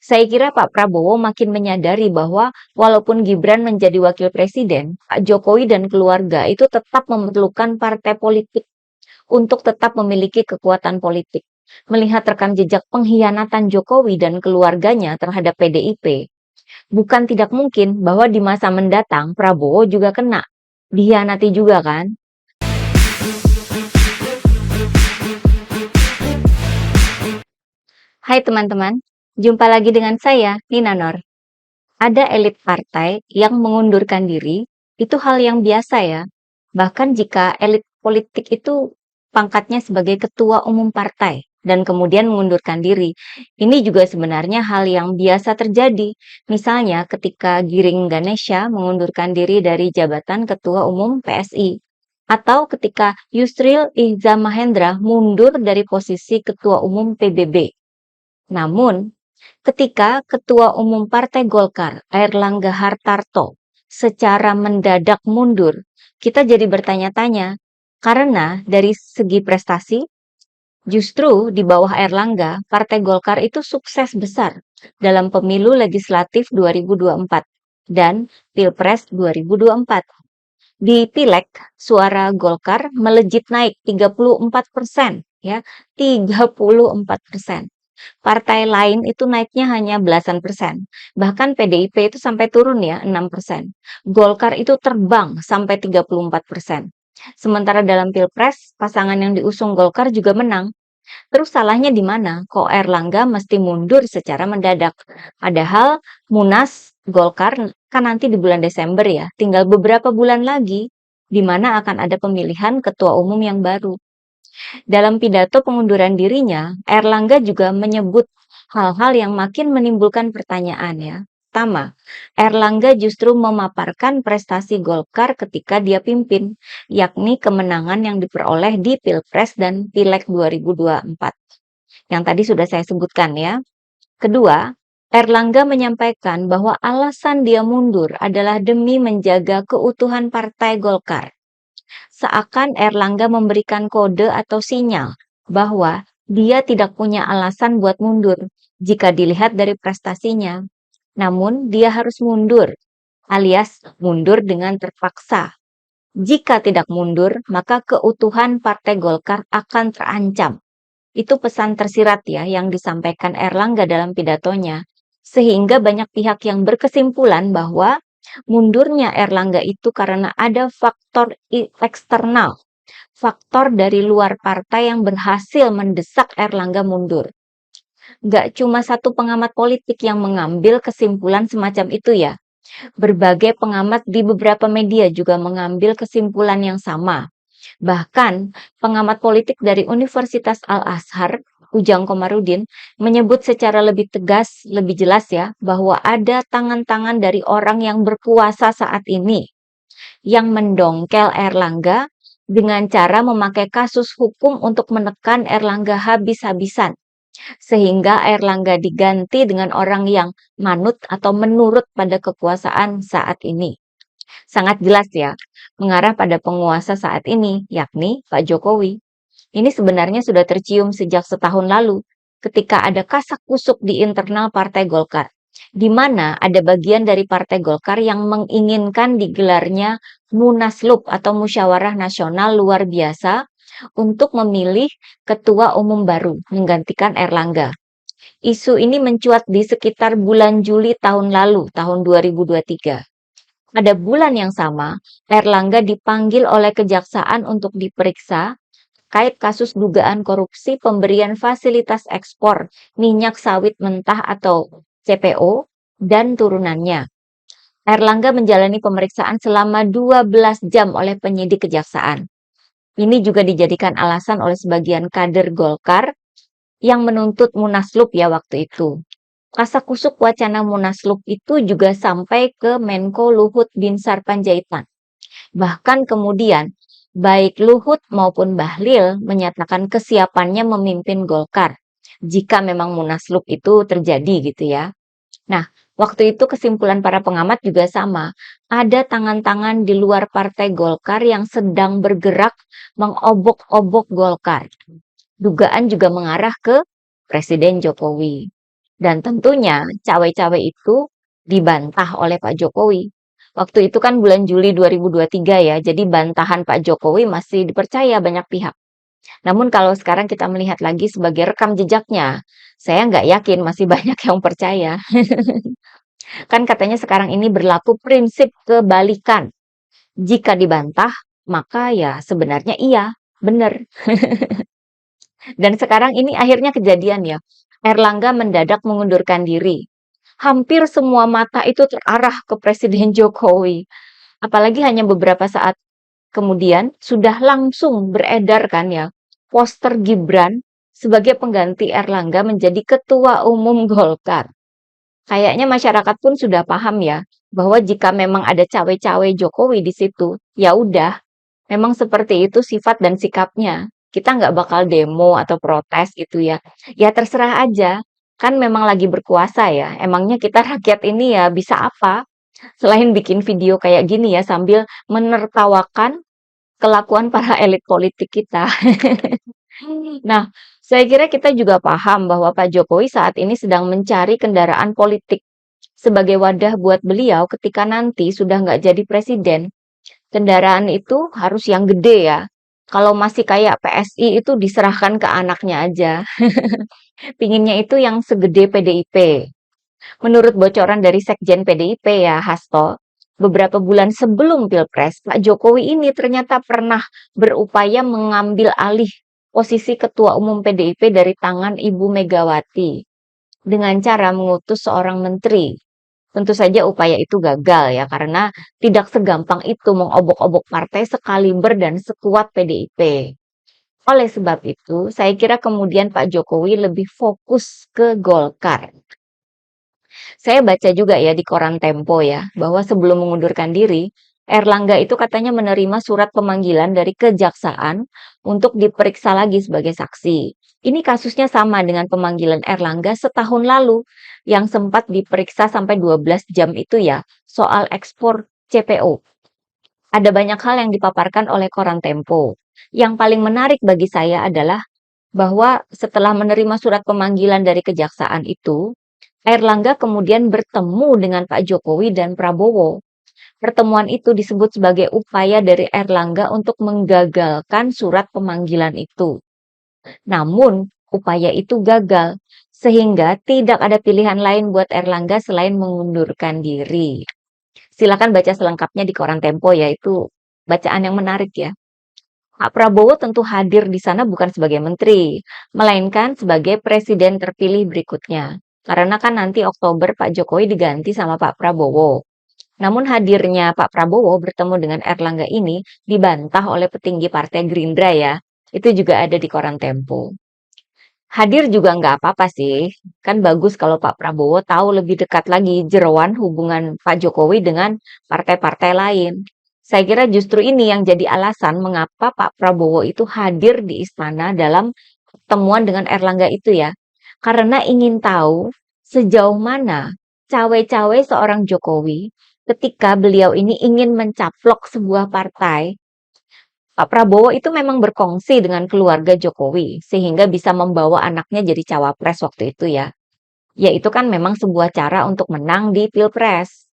Saya kira Pak Prabowo makin menyadari bahwa walaupun Gibran menjadi wakil presiden, Pak Jokowi dan keluarga itu tetap memerlukan partai politik untuk tetap memiliki kekuatan politik. Melihat rekam jejak pengkhianatan Jokowi dan keluarganya terhadap PDIP, bukan tidak mungkin bahwa di masa mendatang Prabowo juga kena. Dikhianati juga kan? Hai teman-teman, jumpa lagi dengan saya, Nina Nor. Ada elit partai yang mengundurkan diri, itu hal yang biasa ya. Bahkan jika elit politik itu pangkatnya sebagai ketua umum partai dan kemudian mengundurkan diri. Ini juga sebenarnya hal yang biasa terjadi. Misalnya ketika Giring Ganesha mengundurkan diri dari jabatan ketua umum PSI. Atau ketika Yusril Iza Mahendra mundur dari posisi ketua umum PBB. Namun, ketika Ketua Umum Partai Golkar, Airlangga Hartarto, secara mendadak mundur, kita jadi bertanya-tanya, karena dari segi prestasi, justru di bawah Airlangga, Partai Golkar itu sukses besar dalam pemilu legislatif 2024 dan Pilpres 2024. Di Pileg, suara Golkar melejit naik 34%, ya, 34%. Partai lain itu naiknya hanya belasan persen. Bahkan PDIP itu sampai turun ya 6%. Golkar itu terbang sampai 34%. Sementara dalam Pilpres, pasangan yang diusung Golkar juga menang. Terus salahnya di mana? Kok Erlangga mesti mundur secara mendadak? Padahal Munas Golkar kan nanti di bulan Desember ya, tinggal beberapa bulan lagi, di mana akan ada pemilihan ketua umum yang baru. Dalam pidato pengunduran dirinya, Erlangga juga menyebut hal-hal yang makin menimbulkan pertanyaan ya. Pertama, Erlangga justru memaparkan prestasi Golkar ketika dia pimpin, yakni kemenangan yang diperoleh di Pilpres dan Pileg 2024. Yang tadi sudah saya sebutkan ya. Kedua, Erlangga menyampaikan bahwa alasan dia mundur adalah demi menjaga keutuhan Partai Golkar. Seakan Erlangga memberikan kode atau sinyal bahwa dia tidak punya alasan buat mundur jika dilihat dari prestasinya. Namun dia harus mundur, alias mundur dengan terpaksa. Jika tidak mundur, maka keutuhan Partai Golkar akan terancam. Itu pesan tersirat ya yang disampaikan Erlangga dalam pidatonya. Sehingga banyak pihak yang berkesimpulan bahwa mundurnya Erlangga itu karena ada faktor eksternal, faktor dari luar partai yang berhasil mendesak Erlangga mundur. Gak cuma satu pengamat politik yang mengambil kesimpulan semacam itu ya. Berbagai pengamat di beberapa media juga mengambil kesimpulan yang sama. Bahkan, pengamat politik dari Universitas Al-Azhar, Ujang Komarudin, menyebut secara lebih tegas, lebih jelas ya, bahwa ada tangan-tangan dari orang yang berkuasa saat ini yang mendongkel Erlangga dengan cara memakai kasus hukum untuk menekan Erlangga habis-habisan. Sehingga Erlangga diganti dengan orang yang manut atau menurut pada kekuasaan saat ini. Sangat jelas ya, mengarah pada penguasa saat ini, yakni Pak Jokowi. Ini sebenarnya sudah tercium sejak setahun lalu, ketika ada kasak-kusuk di internal Partai Golkar, di mana ada bagian dari Partai Golkar yang menginginkan digelarnya Munaslup atau Musyawarah Nasional luar biasa untuk memilih ketua umum baru menggantikan Erlangga. Isu ini mencuat di sekitar bulan Juli tahun lalu, tahun 2023. Pada bulan yang sama, Erlangga dipanggil oleh kejaksaan untuk diperiksa terkait kasus dugaan korupsi pemberian fasilitas ekspor minyak sawit mentah atau CPO dan turunannya. Erlangga menjalani pemeriksaan selama 12 jam oleh penyidik kejaksaan. Ini juga dijadikan alasan oleh sebagian kader Golkar yang menuntut Munaslup ya waktu itu. Kasakusuk wacana Munaslup itu juga sampai ke Menko Luhut Binsar Panjaitan. Bahkan kemudian, baik Luhut maupun Bahlil menyatakan kesiapannya memimpin Golkar jika memang Munaslup itu terjadi gitu ya. Nah, waktu itu kesimpulan para pengamat juga sama. Ada tangan-tangan di luar Partai Golkar yang sedang bergerak mengobok-obok Golkar. Dugaan juga mengarah ke Presiden Jokowi. Dan tentunya cawe-cawe itu dibantah oleh Pak Jokowi. Waktu itu kan bulan Juli 2023 ya, jadi bantahan Pak Jokowi masih dipercaya banyak pihak. Namun kalau sekarang kita melihat lagi sebagai rekam jejaknya, saya nggak yakin masih banyak yang percaya. Kan katanya sekarang ini berlaku prinsip kebalikan. Jika dibantah, maka ya sebenarnya iya, benar. Dan sekarang ini akhirnya kejadian ya. Erlangga mendadak mengundurkan diri. Hampir semua mata itu terarah ke Presiden Jokowi. Apalagi hanya beberapa saat kemudian sudah langsung beredar kan ya poster Gibran sebagai pengganti Erlangga menjadi Ketua Umum Golkar. Kayaknya masyarakat pun sudah paham ya bahwa jika memang ada cawe-cawe Jokowi di situ, ya udah, memang seperti itu sifat dan sikapnya. Kita nggak bakal demo atau protes gitu ya. Ya terserah aja. Kan memang lagi berkuasa ya. Emangnya kita rakyat ini ya bisa apa? Selain bikin video kayak gini ya sambil menertawakan kelakuan para elit politik kita. Nah, saya kira kita juga paham bahwa Pak Jokowi saat ini sedang mencari kendaraan politik sebagai wadah buat beliau ketika nanti sudah nggak jadi presiden. Kendaraan itu harus yang gede ya. Kalau masih kayak PSI itu diserahkan ke anaknya aja. Pinginnya itu yang segede PDIP. Menurut bocoran dari Sekjen PDIP ya, Hasto, beberapa bulan sebelum Pilpres, Pak Jokowi ini ternyata pernah berupaya mengambil alih posisi Ketua Umum PDIP dari tangan Ibu Megawati dengan cara mengutus seorang menteri. Tentu saja upaya itu gagal ya, karena tidak segampang itu mengobok-obok partai sekaliber dan sekuat PDIP. Oleh sebab itu, saya kira kemudian Pak Jokowi lebih fokus ke Golkar. Saya baca juga ya di koran Tempo ya, bahwa sebelum mengundurkan diri, Erlangga itu katanya menerima surat pemanggilan dari kejaksaan untuk diperiksa lagi sebagai saksi. Ini kasusnya sama dengan pemanggilan Erlangga setahun lalu yang sempat diperiksa sampai 12 jam itu ya, soal ekspor CPO. Ada banyak hal yang dipaparkan oleh koran Tempo. Yang paling menarik bagi saya adalah bahwa setelah menerima surat pemanggilan dari kejaksaan itu, Erlangga kemudian bertemu dengan Pak Jokowi dan Prabowo. Pertemuan itu disebut sebagai upaya dari Erlangga untuk menggagalkan surat pemanggilan itu. Namun, upaya itu gagal, sehingga tidak ada pilihan lain buat Erlangga selain mengundurkan diri. Silakan baca selengkapnya di koran Tempo ya, itu bacaan yang menarik ya. Pak Prabowo tentu hadir di sana bukan sebagai menteri, melainkan sebagai presiden terpilih berikutnya. Karena kan nanti Oktober Pak Jokowi diganti sama Pak Prabowo. Namun hadirnya Pak Prabowo bertemu dengan Erlangga ini dibantah oleh petinggi Partai Gerindra ya. Itu juga ada di koran Tempo. Hadir juga nggak apa-apa sih. Kan bagus kalau Pak Prabowo tahu lebih dekat lagi jeroan hubungan Pak Jokowi dengan partai-partai lain. Saya kira justru ini yang jadi alasan mengapa Pak Prabowo itu hadir di istana dalam pertemuan dengan Erlangga itu ya. Karena ingin tahu sejauh mana cawe-cawe seorang Jokowi ketika beliau ini ingin mencaplok sebuah partai. Pak Prabowo itu memang berkongsi dengan keluarga Jokowi sehingga bisa membawa anaknya jadi cawapres waktu itu ya. Ya itu kan memang sebuah cara untuk menang di Pilpres.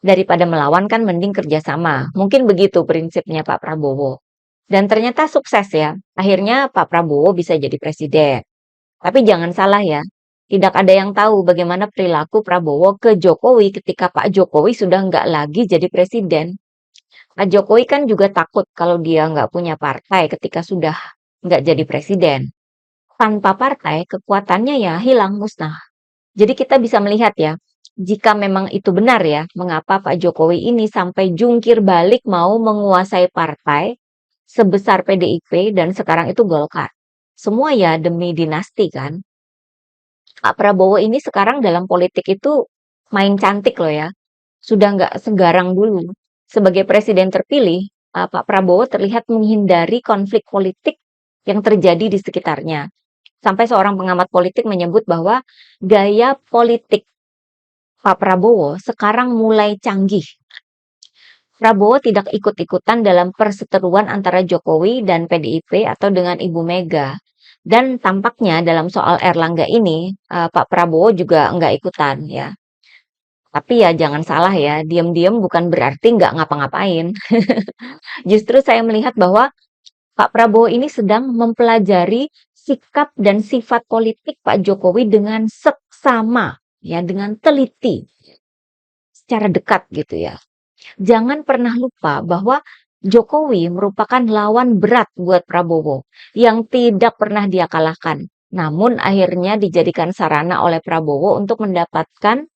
Daripada melawan kan mending kerjasama. Mungkin begitu prinsipnya Pak Prabowo. Dan ternyata sukses ya. Akhirnya Pak Prabowo bisa jadi presiden. Tapi jangan salah ya. Tidak ada yang tahu bagaimana perilaku Prabowo ke Jokowi ketika Pak Jokowi sudah nggak lagi jadi presiden. Pak Jokowi kan juga takut kalau dia nggak punya partai ketika sudah nggak jadi presiden. Tanpa partai, kekuatannya ya hilang musnah. Jadi kita bisa melihat ya, jika memang itu benar ya, mengapa Pak Jokowi ini sampai jungkir balik mau menguasai partai sebesar PDIP dan sekarang itu Golkar. Semua ya demi dinasti kan. Pak Prabowo ini sekarang dalam politik itu main cantik loh ya. Sudah nggak segarang dulu. Sebagai presiden terpilih, Pak Prabowo terlihat menghindari konflik politik yang terjadi di sekitarnya. Sampai seorang pengamat politik menyebut bahwa gaya politik Pak Prabowo sekarang mulai canggih. Prabowo tidak ikut-ikutan dalam perseteruan antara Jokowi dan PDIP atau dengan Ibu Mega. Dan tampaknya dalam soal Erlangga ini, Pak Prabowo juga nggak ikutan ya. Tapi ya jangan salah ya, diam-diam bukan berarti nggak ngapa-ngapain. Justru saya melihat bahwa Pak Prabowo ini sedang mempelajari sikap dan sifat politik Pak Jokowi dengan seksama, ya, dengan teliti, secara dekat gitu ya. Jangan pernah lupa bahwa Jokowi merupakan lawan berat buat Prabowo yang tidak pernah dia kalahkan. Namun akhirnya dijadikan sarana oleh Prabowo untuk mendapatkan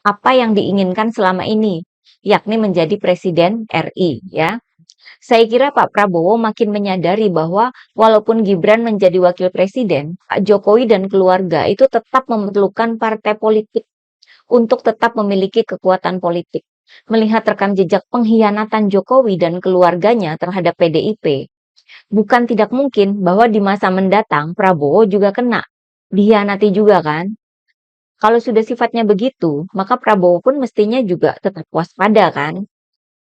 apa yang diinginkan selama ini, yakni menjadi presiden RI ya. Saya kira Pak Prabowo makin menyadari bahwa walaupun Gibran menjadi wakil presiden, Pak Jokowi dan keluarga itu tetap memerlukan partai politik untuk tetap memiliki kekuatan politik. Melihat rekam jejak pengkhianatan Jokowi dan keluarganya terhadap PDIP, bukan tidak mungkin bahwa di masa mendatang Prabowo juga kena. Dikhianati juga kan? Kalau sudah sifatnya begitu, maka Prabowo pun mestinya juga tetap waspada kan?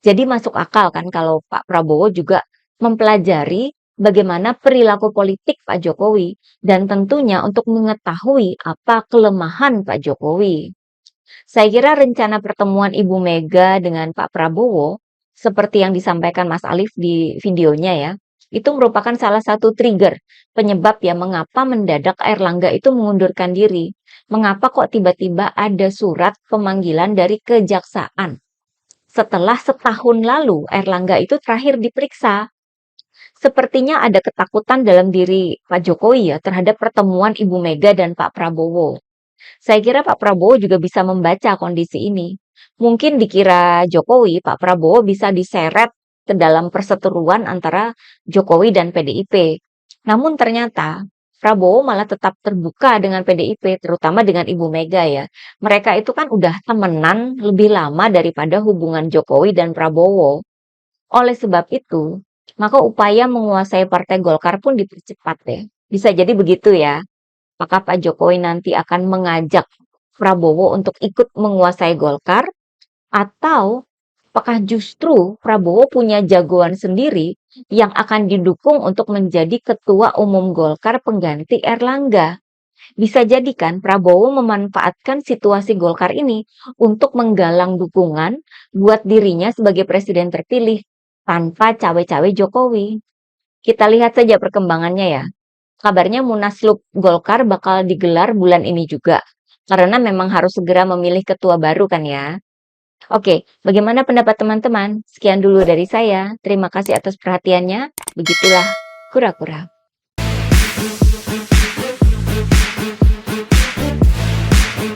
Jadi masuk akal kan kalau Pak Prabowo juga mempelajari bagaimana perilaku politik Pak Jokowi dan tentunya untuk mengetahui apa kelemahan Pak Jokowi. Saya kira rencana pertemuan Ibu Mega dengan Pak Prabowo, seperti yang disampaikan Mas Alif di videonya ya, itu merupakan salah satu trigger penyebab ya mengapa mendadak Erlangga itu mengundurkan diri. Mengapa kok tiba-tiba ada surat pemanggilan dari kejaksaan. Setelah setahun lalu Erlangga itu terakhir diperiksa. Sepertinya ada ketakutan dalam diri Pak Jokowi ya terhadap pertemuan Ibu Mega dan Pak Prabowo. Saya kira Pak Prabowo juga bisa membaca kondisi ini. Mungkin dikira Jokowi, Pak Prabowo bisa diseret ke dalam perseteruan antara Jokowi dan PDIP. Namun ternyata Prabowo malah tetap terbuka dengan PDIP, terutama dengan Ibu Mega ya. Mereka itu kan udah temenan lebih lama daripada hubungan Jokowi dan Prabowo. Oleh sebab itu, maka upaya menguasai Partai Golkar pun dipercepat deh. Bisa jadi begitu ya. Apakah Pak Jokowi nanti akan mengajak Prabowo untuk ikut menguasai Golkar atau apakah justru Prabowo punya jagoan sendiri yang akan didukung untuk menjadi ketua umum Golkar pengganti Erlangga? Bisa jadi kan Prabowo memanfaatkan situasi Golkar ini untuk menggalang dukungan buat dirinya sebagai presiden terpilih tanpa cawe-cawe Jokowi. Kita lihat saja perkembangannya ya. Kabarnya Munaslup Golkar bakal digelar bulan ini juga. Karena memang harus segera memilih ketua baru kan ya. Oke, bagaimana pendapat teman-teman? Sekian dulu dari saya. Terima kasih atas perhatiannya. Begitulah kura-kura.